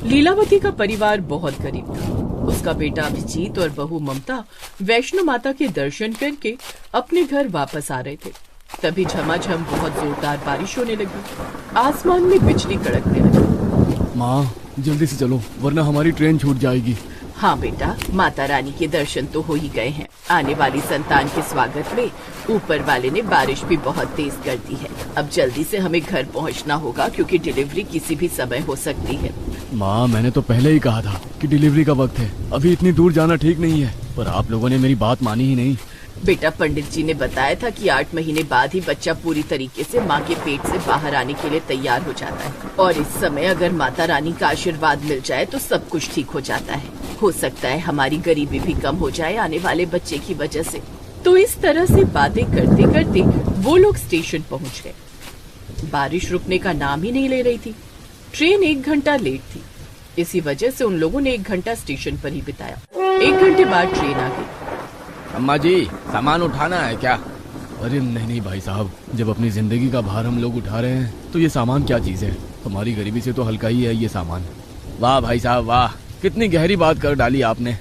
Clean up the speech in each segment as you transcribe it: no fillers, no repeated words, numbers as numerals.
लीलावती का परिवार बहुत गरीब था। उसका बेटा अभिजीत और बहू ममता वैष्णो माता के दर्शन करके अपने घर वापस आ रहे थे। तभी झमाझम बहुत जोरदार बारिश होने लगी। आसमान में बिजली कड़कने लगी। माँ, जल्दी से चलो वरना हमारी ट्रेन छूट जाएगी। हाँ बेटा, माता रानी के दर्शन तो हो ही गए हैं। आने वाली संतान के स्वागत में ऊपर वाले ने बारिश भी बहुत तेज कर दी है। अब जल्दी से हमें घर पहुंचना होगा क्योंकि डिलीवरी किसी भी समय हो सकती है। माँ, मैंने तो पहले ही कहा था कि डिलीवरी का वक्त है, अभी इतनी दूर जाना ठीक नहीं है, पर आप लोगों ने मेरी बात मानी ही नहीं। बेटा, पंडित जी ने बताया था कि 8 महीने बाद ही बच्चा पूरी तरीके से माँ के पेट से बाहर आने के लिए तैयार हो जाता है और इस समय अगर माता रानी का आशीर्वाद मिल जाए तो सब कुछ ठीक हो जाता है। हो सकता है हमारी गरीबी भी कम हो जाए आने वाले बच्चे की वजह से। तो इस तरह से बातें करते करते वो लोग स्टेशन पहुँच गए। बारिश रुकने का नाम ही नहीं ले रही थी। ट्रेन 1 घंटा लेट थी। इसी वजह से उन लोगों ने 1 घंटा स्टेशन पर ही बिताया। 1 घंटे बाद ट्रेन आ गई। अम्मा जी, सामान उठाना है क्या? अरे नहीं भाई साहब, जब अपनी जिंदगी का भार हम लोग उठा रहे हैं तो ये सामान क्या चीज है। हमारी गरीबी से तो हल्का ही है ये सामान। वाह भाई साहब वाह, कितनी गहरी बात कर डाली आपने।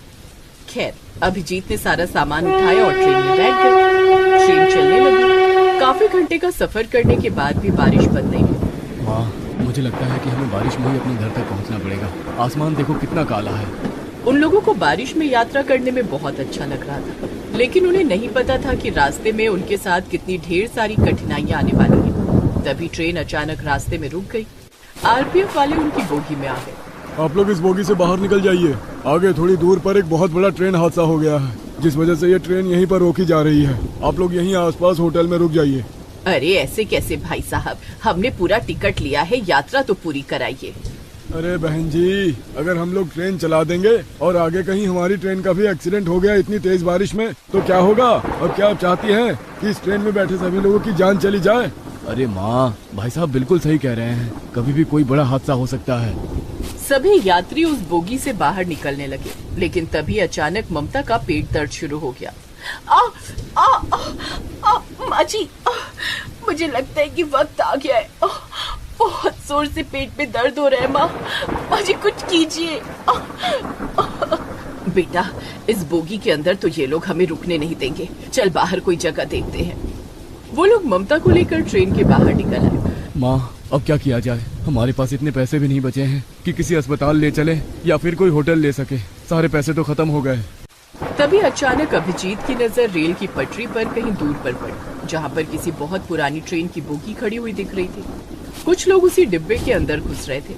खैर, अभिजीत ने सारा सामान उठाया और ट्रेन में बैठ गए। ट्रेन चलने लगी। काफी घंटे का सफर करने के बाद भी बारिश बंद नहीं हुई। माँ, मुझे लगता है कि हमें बारिश में ही अपने घर तक पहुँचना पड़ेगा। आसमान देखो कितना काला है। उन लोगों को बारिश में यात्रा करने में बहुत अच्छा लग रहा था, लेकिन उन्हें नहीं पता था कि रास्ते में उनके साथ कितनी ढेर सारी कठिनाइयां आने वाली हैं। तभी ट्रेन अचानक रास्ते में रुक गई। आरपीएफ वाले उनकी बोगी में आ गए। आप लोग इस बोगी से बाहर निकल जाइए। आगे थोड़ी दूर पर एक बहुत बड़ा ट्रेन हादसा हो गया है, जिस वजह से ये ट्रेन यहीं पर रोकी जा रही है। आप लोग यहीं आसपास होटल में रुक जाइए। अरे ऐसे कैसे भाई साहब, हमने पूरा टिकट लिया है, यात्रा तो पूरी कराइए। अरे बहन जी, अगर हम लोग ट्रेन चला देंगे और आगे कहीं हमारी ट्रेन का भी एक्सीडेंट हो गया इतनी तेज बारिश में तो क्या होगा? और क्या आप चाहती हैं कि इस ट्रेन में बैठे सभी लोगों की जान चली जाए? अरे माँ, भाई साहब बिल्कुल सही कह रहे हैं, कभी भी कोई बड़ा हादसा हो सकता है। सभी यात्री उस बोगी से बाहर निकलने लगे, लेकिन तभी अचानक ममता का पेट दर्द शुरू हो गया। माँ जी, मुझे लगता है कि वक्त आ गया है। बहुत जोर से पेट में दर्द हो रहा है माँ जी, कुछ कीजिए। बेटा, इस बोगी के अंदर तो ये लोग हमें रुकने नहीं देंगे। चल बाहर कोई जगह देखते हैं। वो लोग ममता को लेकर ट्रेन के बाहर निकल आए। माँ, अब क्या किया जाए? हमारे पास इतने पैसे भी नहीं बचे हैं कि किसी अस्पताल ले चले या फिर कोई होटल ले सके। सारे पैसे तो खत्म हो गए। तभी अचानक अभिजीत की नजर रेल की पटरी पर कहीं दूर पर पड़ी, जहाँ पर किसी बहुत पुरानी ट्रेन की बोगी खड़ी हुई दिख रही थी। कुछ लोग उसी डिब्बे के अंदर घुस रहे थे।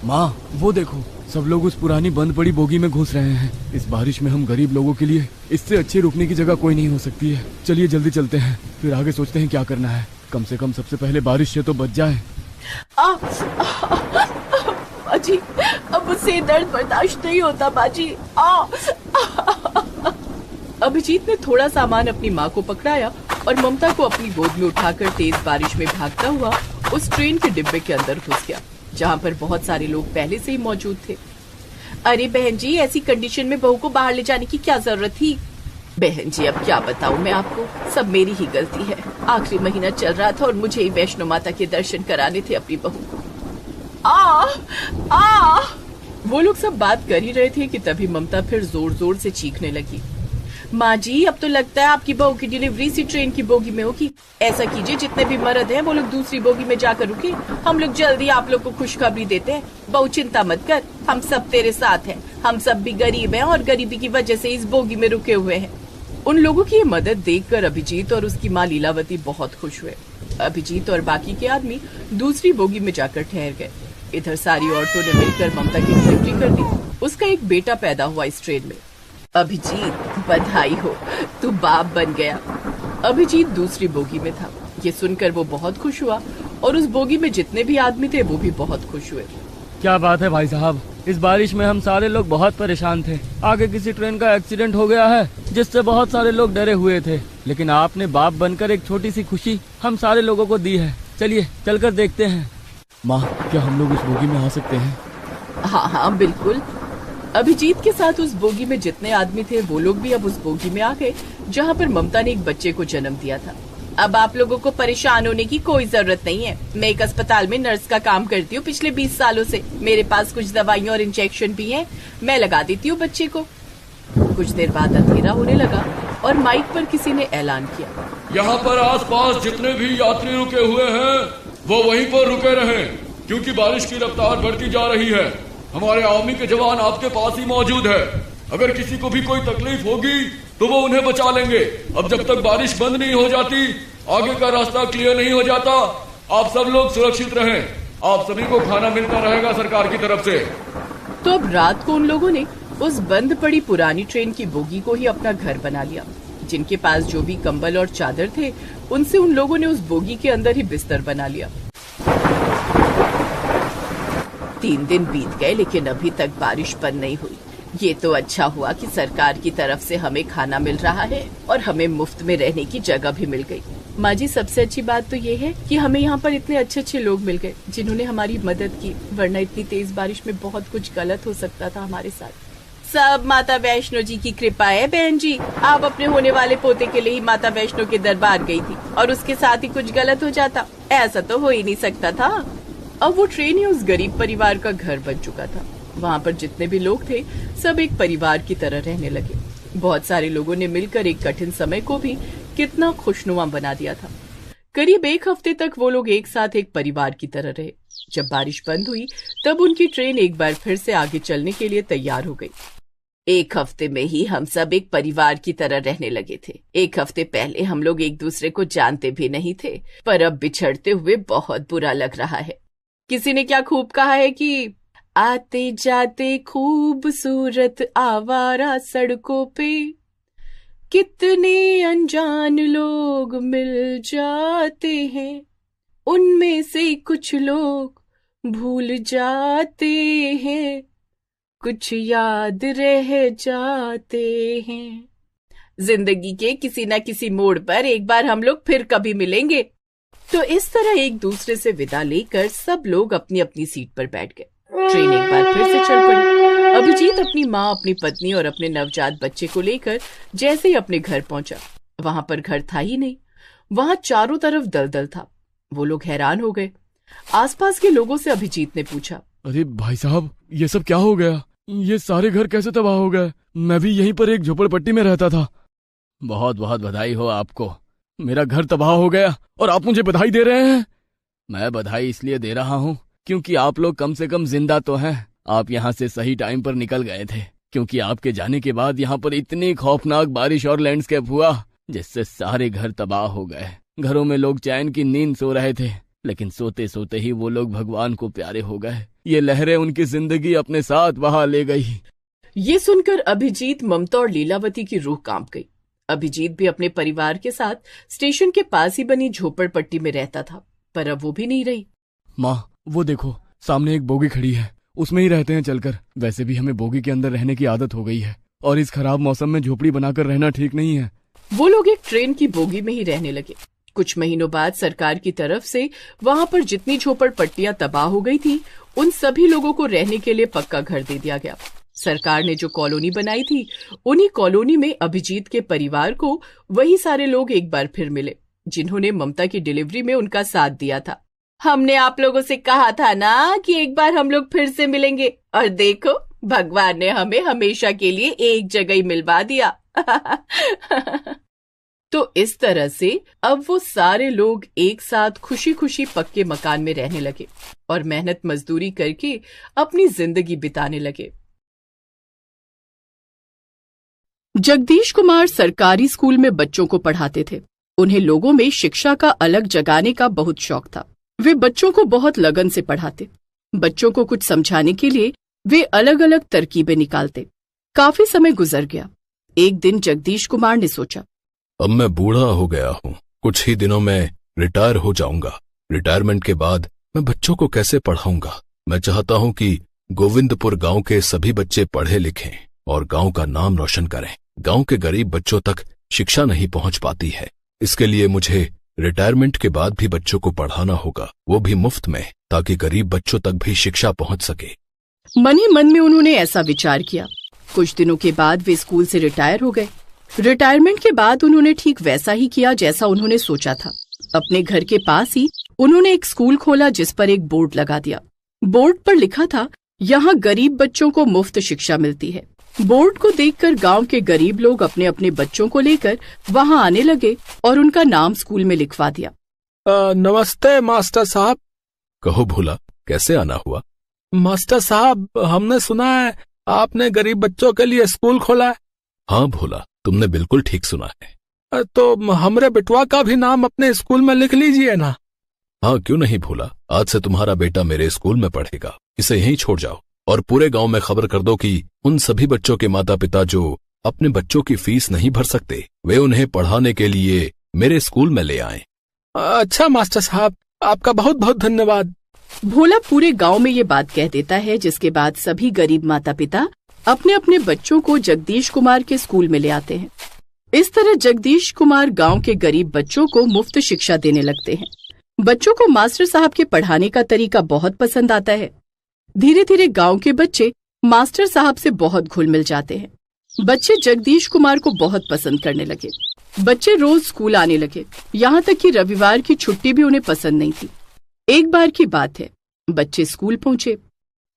माँ, वो देखो, सब लोग उस पुरानी बंद पड़ी बोगी में घुस रहे हैं। इस बारिश में हम गरीब लोगों के लिए इससे अच्छी रुकने की जगह कोई नहीं हो सकती है। चलिए जल्दी चलते हैं, फिर आगे सोचते हैं क्या करना है। कम से कम सबसे पहले बारिश से तो बच जाए। बाजी, अब मुझसे दर्द बर्दाश्त नहीं होता बाजी। अभिजीत ने थोड़ा सामान अपनी माँ को पकड़ाया और ममता को अपनी गोद में उठाकर तेज बारिश में भागता हुआ उस ट्रेन के डिब्बे के अंदर घुस गया, जहाँ पर बहुत सारे लोग पहले से ही मौजूद थे। अरे बहन जी, ऐसी कंडीशन में बहू को बाहर ले जाने की क्या जरूरत थी? बहन जी, अब क्या बताऊं मैं आपको, सब मेरी ही गलती है। आखिरी महीना चल रहा था और मुझे ही वैष्णो माता के दर्शन कराने थे अपनी बहू को। वो लोग सब बात कर ही रहे थे कि तभी ममता फिर जोर जोर से चीखने लगी। माँ जी, अब तो लगता है आपकी बहू की डिलीवरी इसी ट्रेन की बोगी में होगी। ऐसा कीजिए, जितने भी मर्द हैं वो लोग दूसरी बोगी में जाकर रुके। हम लोग जल्दी आप लोग को खुशखबरी देते हैं। बहू चिंता मत कर, हम सब तेरे साथ हैं। हम सब भी गरीब हैं और गरीबी की वजह से इस बोगी में रुके हुए हैं। उन लोगों की ये मदद देखकर अभिजीत और उसकी माँ लीलावती बहुत खुश हुए। अभिजीत और बाकी के आदमी दूसरी बोगी में जाकर ठहर गए। इधर सारी औरतों ने मिलकर ममता की डिलीवरी कर दी। उसका एक बेटा पैदा हुआ इस ट्रेन में। अभिजीत, बधाई हो, तू बाप बन गया। अभिजीत दूसरी बोगी में था। ये सुनकर वो बहुत खुश हुआ और उस बोगी में जितने भी आदमी थे वो भी बहुत खुश हुए। क्या बात है भाई साहब, इस बारिश में हम सारे लोग बहुत परेशान थे। आगे किसी ट्रेन का एक्सीडेंट हो गया है जिससे बहुत सारे लोग डरे हुए थे, लेकिन आपने बाप बनकर एक छोटी सी खुशी हम सारे लोगों को दी है। चलिए चलकर देखते हैं। माँ, क्या हम लोग उस बोगी में आ सकते हैं? हाँ हाँ बिल्कुल। अभिजीत के साथ उस बोगी में जितने आदमी थे वो लोग भी अब उस बोगी में आ गए जहाँ पर ममता ने एक बच्चे को जन्म दिया था। अब आप लोगों को परेशान होने की कोई जरूरत नहीं है। मैं एक अस्पताल में नर्स का काम करती हूँ पिछले 20 सालों से। मेरे पास कुछ दवाइयाँ और इंजेक्शन भी हैं। मैं लगा देती हूँ बच्चे को। कुछ देर बाद अंधेरा होने लगा और माइक पर किसी ने ऐलान किया, यहाँ पर आसपास जितने भी यात्री रुके हुए हैं वो वहीं पर रुके रहें, क्योंकि बारिश की रफ्तार बढ़ती जा रही है। हमारे आर्मी के जवान आपके पास ही मौजूद है। अगर किसी को भी कोई तकलीफ होगी तो वो उन्हें बचा लेंगे। अब जब तक बारिश बंद नहीं हो जाती, आगे का रास्ता क्लियर नहीं हो जाता, आप सब लोग सुरक्षित रहें। आप सभी को खाना मिलता रहेगा सरकार की तरफ से। तो अब रात को उन लोगों ने उस बंद पड़ी पुरानी ट्रेन की बोगी को ही अपना घर बना लिया। जिनके पास जो भी कंबल और चादर थे, उनसे उन लोगों ने उस बोगी के अंदर ही बिस्तर बना लिया। 3 दिन बीत गए लेकिन अभी तक बारिश बंद नहीं हुई। ये तो अच्छा हुआ कि सरकार की तरफ से हमें खाना मिल रहा है और हमें मुफ्त में रहने की जगह भी मिल गई। माँ जी, सबसे अच्छी बात तो ये है कि हमें यहाँ पर इतने अच्छे अच्छे लोग मिल गए जिन्होंने हमारी मदद की, वरना इतनी तेज बारिश में बहुत कुछ गलत हो सकता था हमारे साथ। सब माता वैष्णो जी की कृपा है बहन जी। आप अपने होने वाले पोते के लिए ही माता वैष्णो के दरबार गई थी और उसके साथ ही कुछ गलत हो जाता, ऐसा तो हो ही नहीं सकता था। अब वो ट्रेन ही उस गरीब परिवार का घर बन चुका था। वहाँ पर जितने भी लोग थे सब एक परिवार की तरह रहने लगे। बहुत सारे लोगों ने मिलकर एक कठिन समय को भी कितना खुशनुमा बना दिया था। करीब 1 हफ्ते तक वो लोग एक साथ एक परिवार की तरह रहे। जब बारिश बंद हुई तब उनकी ट्रेन एक बार फिर से आगे चलने के लिए तैयार हो गई। 1 हफ्ते में ही हम सब एक परिवार की तरह रहने लगे थे। 1 हफ्ते पहले हम लोग एक दूसरे को जानते भी नहीं थे, पर अब बिछड़ते हुए बहुत बुरा लग रहा है। किसी ने क्या खूब कहा है कि आते जाते खूबसूरत आवारा सड़कों पे कितने अनजान लोग मिल जाते हैं, उनमें से कुछ लोग भूल जाते हैं, कुछ याद रह जाते हैं। जिंदगी के किसी न किसी मोड़ पर एक बार हम लोग फिर कभी मिलेंगे। तो इस तरह एक दूसरे से विदा लेकर सब लोग अपनी अपनी सीट पर बैठ गए। ट्रेन एक बार फिर से चल पड़ी। अभिजीत अपनी माँ, अपनी पत्नी और अपने नवजात बच्चे को लेकर जैसे ही अपने घर पहुंचा, वहां पर घर था ही नहीं। वहां चारों तरफ दलदल था। वो लोग हैरान हो गए। आसपास के लोगों से अभिजीत ने पूछा, अरे भाई साहब, ये सब क्या हो गया? ये सारे घर कैसे तबाह हो गए? मैं भी यहीं पर एक झोपड़पट्टी में रहता था। बहुत बहुत बधाई हो आपको। मेरा घर तबाह हो गया और आप मुझे बधाई दे रहे हैं? मैं बधाई इसलिए दे रहा हूँ क्योंकि आप लोग कम से कम जिंदा तो हैं। आप यहाँ से सही टाइम पर निकल गए थे, क्योंकि आपके जाने के बाद यहाँ पर इतनी खौफनाक बारिश और लैंडस्केप हुआ जिससे सारे घर तबाह हो गए। घरों में लोग चैन की नींद सो रहे थे, लेकिन सोते सोते ही वो लोग भगवान को प्यारे हो गए। ये लहरें उनकी जिंदगी अपने साथ बहा ले गई। ये सुनकर अभिजीत, ममता और लीलावती की रूह कांप गई। अभिजीत भी अपने परिवार के साथ स्टेशन के पास ही बनी झोपड़पट्टी में रहता था, पर अब वो भी नहीं रही। माँ, वो देखो, सामने एक बोगी खड़ी है, उसमें ही रहते हैं चलकर। वैसे भी हमें बोगी के अंदर रहने की आदत हो गई है और इस खराब मौसम में झोपड़ी बनाकर रहना ठीक नहीं है। वो लोग एक ट्रेन की बोगी में ही रहने लगे। कुछ महीनों बाद सरकार की तरफ से वहां पर जितनी झोपड़पट्टियां तबाह हो गई थी, उन सभी लोगों को रहने के लिए पक्का घर दे दिया गया। सरकार ने जो कॉलोनी बनाई थी, उन्हीं कॉलोनी में अभिजीत के परिवार को वही सारे लोग एक बार फिर मिले जिन्होंने ममता की डिलीवरी में उनका साथ दिया था। हमने आप लोगों से कहा था ना कि एक बार हम लोग फिर से मिलेंगे, और देखो भगवान ने हमें हमेशा के लिए एक जगह ही मिलवा दिया। तो इस तरह से अब वो सारे लोग एक साथ खुशी खुशी पक्के मकान में रहने लगे और मेहनत मजदूरी करके अपनी जिंदगी बिताने लगे। जगदीश कुमार सरकारी स्कूल में बच्चों को पढ़ाते थे। उन्हें लोगों में शिक्षा का अलग जगाने का बहुत शौक था। वे बच्चों को बहुत लगन से पढ़ाते। बच्चों को कुछ समझाने के लिए वे अलग अलग तरकीबें निकालते। काफी समय गुजर गया। एक दिन जगदीश कुमार ने सोचा, अब मैं बूढ़ा हो गया हूँ, कुछ ही दिनों में रिटायर हो जाऊंगा। रिटायरमेंट के बाद मैं बच्चों को कैसे पढ़ाऊंगा? मैं चाहता हूँ कि गोविंदपुर गांव के सभी बच्चे पढ़े लिखें और गांव का नाम रोशन करें। गांव के गरीब बच्चों तक शिक्षा नहीं पहुंच पाती है। इसके लिए मुझे रिटायरमेंट के बाद भी बच्चों को पढ़ाना होगा, वो भी मुफ्त में, ताकि गरीब बच्चों तक भी शिक्षा पहुंच सके। मन ही मन में उन्होंने ऐसा विचार किया। कुछ दिनों के बाद वे स्कूल से रिटायर हो गए। रिटायरमेंट के बाद उन्होंने ठीक वैसा ही किया जैसा उन्होंने सोचा था। अपने घर के पास ही उन्होंने एक स्कूल खोला जिस पर एक बोर्ड लगा दिया। बोर्ड पर लिखा था, यहाँ गरीब बच्चों को मुफ्त शिक्षा मिलती है। बोर्ड को देखकर गांव के गरीब लोग अपने अपने बच्चों को लेकर वहां आने लगे और उनका नाम स्कूल में लिखवा दिया। नमस्ते मास्टर साहब। कहो भोला, कैसे आना हुआ? मास्टर साहब, हमने सुना है आपने गरीब बच्चों के लिए स्कूल खोला है। हाँ भोला, तुमने बिल्कुल ठीक सुना है। तो हमरे बिटवा का भी नाम अपने स्कूल में लिख लीजिए ना। हाँ, क्यों नहीं भोला, आज से तुम्हारा बेटा मेरे स्कूल में पढ़ेगा। इसे यहीं छोड़ जाओ और पूरे गांव में खबर कर दो कि उन सभी बच्चों के माता पिता जो अपने बच्चों की फीस नहीं भर सकते, वे उन्हें पढ़ाने के लिए मेरे स्कूल में ले आएं। अच्छा मास्टर साहब, आपका बहुत बहुत धन्यवाद। भोला पूरे गांव में ये बात कह देता है, जिसके बाद सभी गरीब माता पिता अपने अपने बच्चों को जगदीश कुमार के स्कूल में ले आते हैं। इस तरह जगदीश कुमार गांव के गरीब बच्चों को मुफ्त शिक्षा देने लगते हैं। बच्चों को मास्टर साहब के पढ़ाने का तरीका बहुत पसंद आता है। धीरे धीरे गांव के बच्चे मास्टर साहब से बहुत घुल मिल जाते हैं। बच्चे जगदीश कुमार को बहुत पसंद करने लगे। बच्चे रोज स्कूल आने लगे, यहाँ तक कि रविवार की छुट्टी भी उन्हें पसंद नहीं थी। एक बार की बात है, बच्चे स्कूल पहुँचे।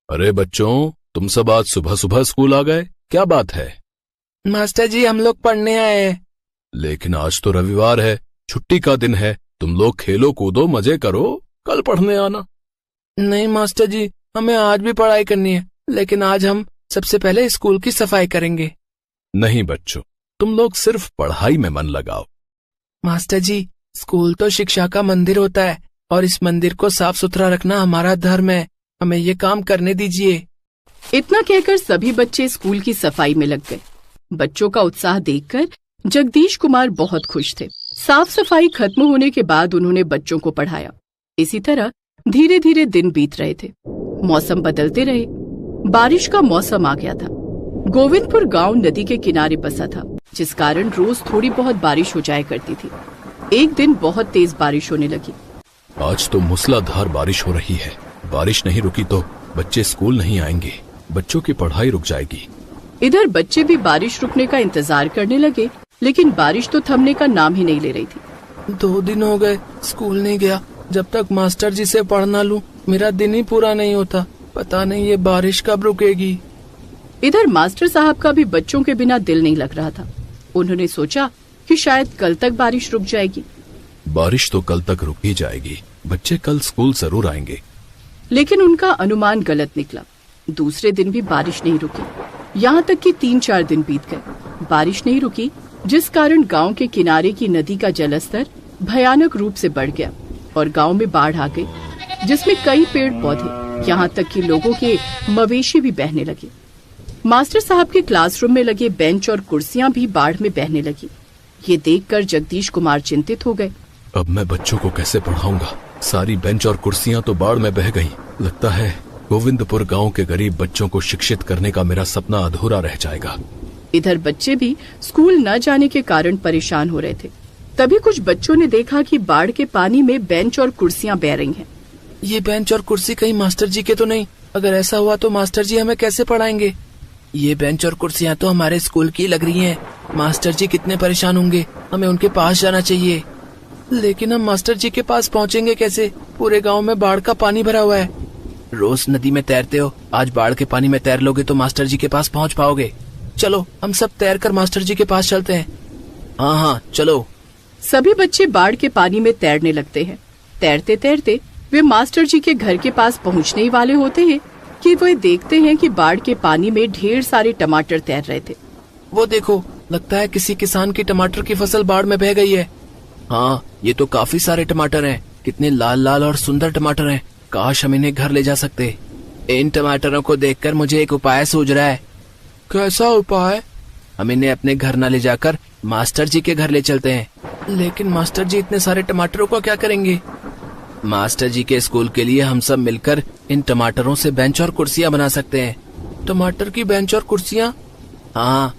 अरे बच्चों, तुम सब आज सुबह सुबह स्कूल आ गए, क्या बात है? मास्टर जी, हम लोग पढ़ने आए हैं। लेकिन आज तो रविवार है, छुट्टी का दिन है। तुम लोग खेलो कूदो, मजे करो, कल पढ़ने आना। नहीं मास्टर जी, हमें आज भी पढ़ाई करनी है, लेकिन आज हम सबसे पहले स्कूल की सफाई करेंगे। नहीं बच्चों, तुम लोग सिर्फ पढ़ाई में मन लगाओ। मास्टर जी, स्कूल तो शिक्षा का मंदिर होता है और इस मंदिर को साफ सुथरा रखना हमारा धर्म है। हमें ये काम करने दीजिए। इतना कहकर सभी बच्चे स्कूल की सफाई में लग गए। बच्चों का उत्साह देखकर जगदीश कुमार बहुत खुश थे। साफ सफाई खत्म होने के बाद उन्होंने बच्चों को पढ़ाया। इसी तरह धीरे धीरे दिन बीत रहे थे। मौसम बदलते रहे। बारिश का मौसम आ गया था। गोविंदपुर गांव नदी के किनारे बसा था, जिस कारण रोज थोड़ी बहुत बारिश हो जाया करती थी। एक दिन बहुत तेज बारिश होने लगी। आज तो मूसलाधार बारिश हो रही है। बारिश नहीं रुकी तो बच्चे स्कूल नहीं आएंगे, बच्चों की पढ़ाई रुक जाएगी। इधर बच्चे भी बारिश रुकने का इंतजार करने लगे, लेकिन बारिश तो थमने का नाम ही नहीं ले रही थी। 2 दिन हो गए स्कूल नहीं गया। जब तक मास्टर जी से पढ़ ना लूं, मेरा दिन ही पूरा नहीं होता। पता नहीं ये बारिश कब रुकेगी। इधर मास्टर साहब का भी बच्चों के बिना दिल नहीं लग रहा था। उन्होंने सोचा कि शायद कल तक बारिश रुक जाएगी। बारिश तो कल तक रुक ही जाएगी, बच्चे कल स्कूल जरूर आएंगे। लेकिन उनका अनुमान गलत निकला। दूसरे दिन भी बारिश नहीं रुकी। यहाँ तक कि 3-4 दिन बीत गए। बारिश नहीं रुकी, जिस कारण गांव के किनारे की नदी का जलस्तर भयानक रूप से बढ़ गया और गांव में बाढ़ आ गई, जिसमें कई पेड़ पौधे, यहाँ तक कि लोगों के मवेशी भी बहने लगे। मास्टर साहब के क्लासरूम में लगे बेंच और कुर्सियां भी बाढ़ में बहने लगी। ये देखकर जगदीश कुमार चिंतित हो गए। अब मैं बच्चों को कैसे पढ़ाऊंगा? सारी बेंच और कुर्सियां तो बाढ़ में बह गईं। लगता है गोविंदपुर गांव के गरीब बच्चों को शिक्षित करने का मेरा सपना अधूरा रह जाएगा। इधर बच्चे भी स्कूल न जाने के कारण परेशान हो रहे थे। तभी कुछ बच्चों ने देखा कि बाढ़ के पानी में बेंच और कुर्सियां बह रही हैं। ये बेंच और कुर्सी कहीं मास्टर जी के तो नहीं? अगर ऐसा हुआ तो मास्टर जी हमें कैसे पढ़ाएंगे? ये बेंच और कुर्सियां तो हमारे स्कूल की लग रही हैं। मास्टर जी कितने परेशान होंगे। हमें उनके पास जाना चाहिए। लेकिन हम मास्टर जी के पास पहुंचेंगे कैसे? पूरे गांव में बाढ़ का पानी भरा हुआ है। रोज नदी में तैरते हो, आज बाढ़ के पानी में तैर लोगे तो मास्टर जी के पास पहुंच पाओगे। चलो हम सब तैर कर मास्टर जी के पास चलते हैं। हाँ, चलो। सभी बच्चे बाढ़ के पानी में तैरने लगते हैं। तैरते तैरते वे मास्टर जी के घर के पास पहुंचने ही वाले होते हैं कि वे देखते हैं कि बाढ़ के पानी में ढेर सारे टमाटर तैर रहे थे। वो देखो, लगता है किसी किसान की टमाटर की फसल बाढ़ में बह गई है। हाँ, ये तो काफी सारे टमाटर हैं। कितने लाल लाल और सुंदर टमाटर हैं। काश हम इन्हें घर ले जा सकते। इन टमाटरों को देखकर मुझे एक उपाय सूझ रहा है। कैसा उपाय? हम इन्हें अपने घर न ले जाकर मास्टर जी के घर ले चलते हैं। लेकिन मास्टर जी इतने सारे टमाटरों को क्या करेंगे? मास्टर जी के स्कूल के लिए हम सब मिलकर इन टमाटरों से बेंच और कुर्सियां बना सकते हैं। टमाटर की बेंच और कुर्सियां? हाँ,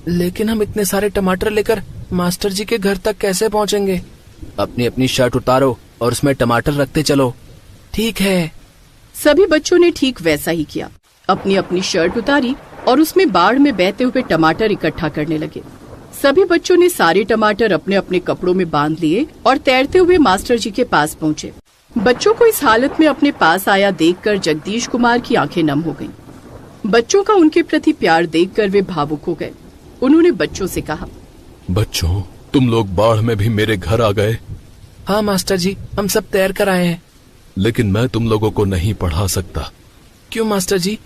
लेकिन हम इतने सारे टमाटर लेकर मास्टर जी के घर तक कैसे पहुंचेंगे? अपनी अपनी शर्ट उतारो और उसमें टमाटर रखते चलो। ठीक है। सभी बच्चों ने ठीक वैसा ही किया। अपनी अपनी शर्ट उतारी और उसमें बाढ़ में बहते हुए टमाटर इकट्ठा करने लगे। सभी बच्चों ने सारे टमाटर अपने अपने कपड़ों में बांध लिए और तैरते हुए मास्टर जी के पास पहुँचे। बच्चों को इस हालत में अपने पास आया देखकर जगदीश कुमार की आंखें नम हो गईं। बच्चों का उनके प्रति प्यार देखकर वे भावुक हो गए। उन्होंने बच्चों से कहा, बच्चों, तुम लोग बाढ़ में भी मेरे घर आ गए। हाँ मास्टर जी, हम सब तैर कर आए हैं। लेकिन मैं तुम लोगों को नहीं पढ़ा सकता। क्यों मास्टर जी?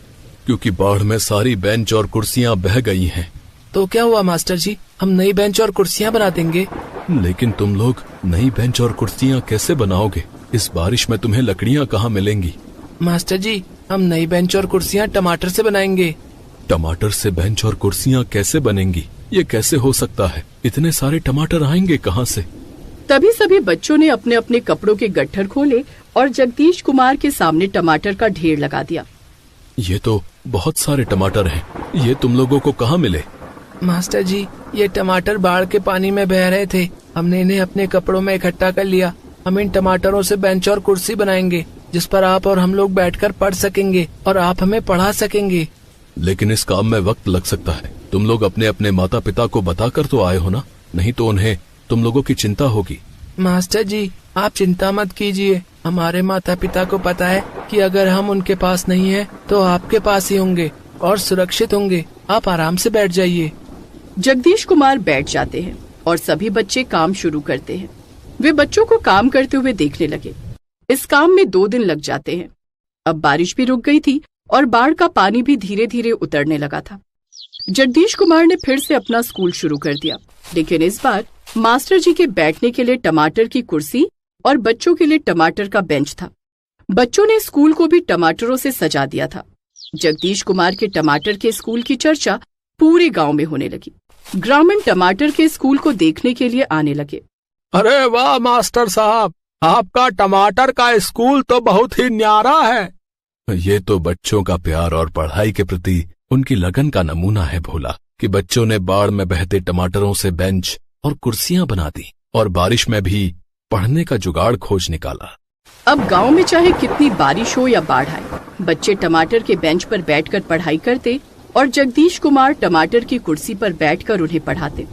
क्योंकि बाढ़ में सारी बेंच और कुर्सियां बह गई हैं। तो क्या हुआ मास्टर जी, हम नई बेंच और कुर्सियां बना देंगे। लेकिन तुम लोग नई बेंच और कुर्सियां कैसे बनाओगे? इस बारिश में तुम्हें लकड़ियां कहाँ मिलेंगी? मास्टर जी, हम नई बेंच और कुर्सियां टमाटर से बनाएंगे। टमाटर से बेंच और कुर्सियां कैसे बनेंगी? ये कैसे हो सकता है? इतने सारे टमाटर आएंगे कहाँ से? तभी सभी बच्चों ने अपने अपने कपड़ों के गट्ठर खोले और जगदीश कुमार के सामने टमाटर का ढेर लगा दिया। ये तो बहुत सारे टमाटर हैं। ये तुम लोगों को कहाँ मिले? मास्टर जी, ये टमाटर बाढ़ के पानी में बह रहे थे। हमने इन्हें अपने कपड़ों में इकट्ठा कर लिया। हम इन टमाटरों से बेंच और कुर्सी बनाएंगे जिस पर आप और हम लोग बैठकर पढ़ सकेंगे और आप हमें पढ़ा सकेंगे। लेकिन इस काम में वक्त लग सकता है। तुम लोग अपने अपने माता पिता को बताकर तो आए हो ना? नहीं तो उन्हें तुम लोगों की चिंता होगी। मास्टर जी, आप चिंता मत कीजिए। हमारे माता पिता को पता है कि अगर हम उनके पास नहीं है तो आपके पास ही होंगे और सुरक्षित होंगे। आप आराम से बैठ जाइए। जगदीश कुमार बैठ जाते हैं और सभी बच्चे काम शुरू करते हैं। वे बच्चों को काम करते हुए देखने लगे। इस काम में 2 दिन लग जाते हैं। अब बारिश भी रुक गई थी और बाढ़ का पानी भी धीरे धीरे उतरने लगा था। जगदीश कुमार ने फिर से अपना स्कूल शुरू कर दिया, लेकिन इस बार मास्टर जी के बैठने के लिए टमाटर की कुर्सी और बच्चों के लिए टमाटर का बेंच था। बच्चों ने स्कूल को भी टमाटरों से सजा दिया था। जगदीश कुमार के टमाटर के स्कूल की चर्चा पूरे गांव में होने लगी। ग्रामीण टमाटर के स्कूल को देखने के लिए आने लगे। अरे वाह मास्टर साहब, आपका टमाटर का स्कूल तो बहुत ही न्यारा है। ये तो बच्चों का प्यार और पढ़ाई के प्रति उनकी लगन का नमूना है भोला, कि बच्चों ने बाढ़ में बहते टमाटरों से बेंच और कुर्सियां बना दी और बारिश में भी पढ़ने का जुगाड़ खोज निकाला। अब गांव में चाहे कितनी बारिश हो या बाढ़ आए, बच्चे टमाटर के बेंच पर बैठकर पढ़ाई करते और जगदीश कुमार टमाटर की कुर्सी पर बैठकर उन्हें पढ़ाते।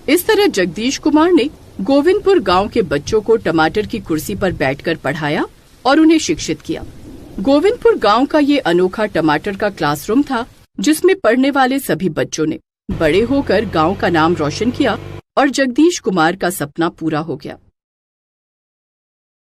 इस तरह जगदीश कुमार ने गोविंदपुर गांव के बच्चों को टमाटर की कुर्सी पर बैठकर पढ़ाया और उन्हें शिक्षित किया। गोविंदपुर गांव का ये अनोखा टमाटर का क्लासरूम था, जिसमें पढ़ने वाले सभी बच्चों ने बड़े होकर गांव का नाम रोशन किया और जगदीश कुमार का सपना पूरा हो गया।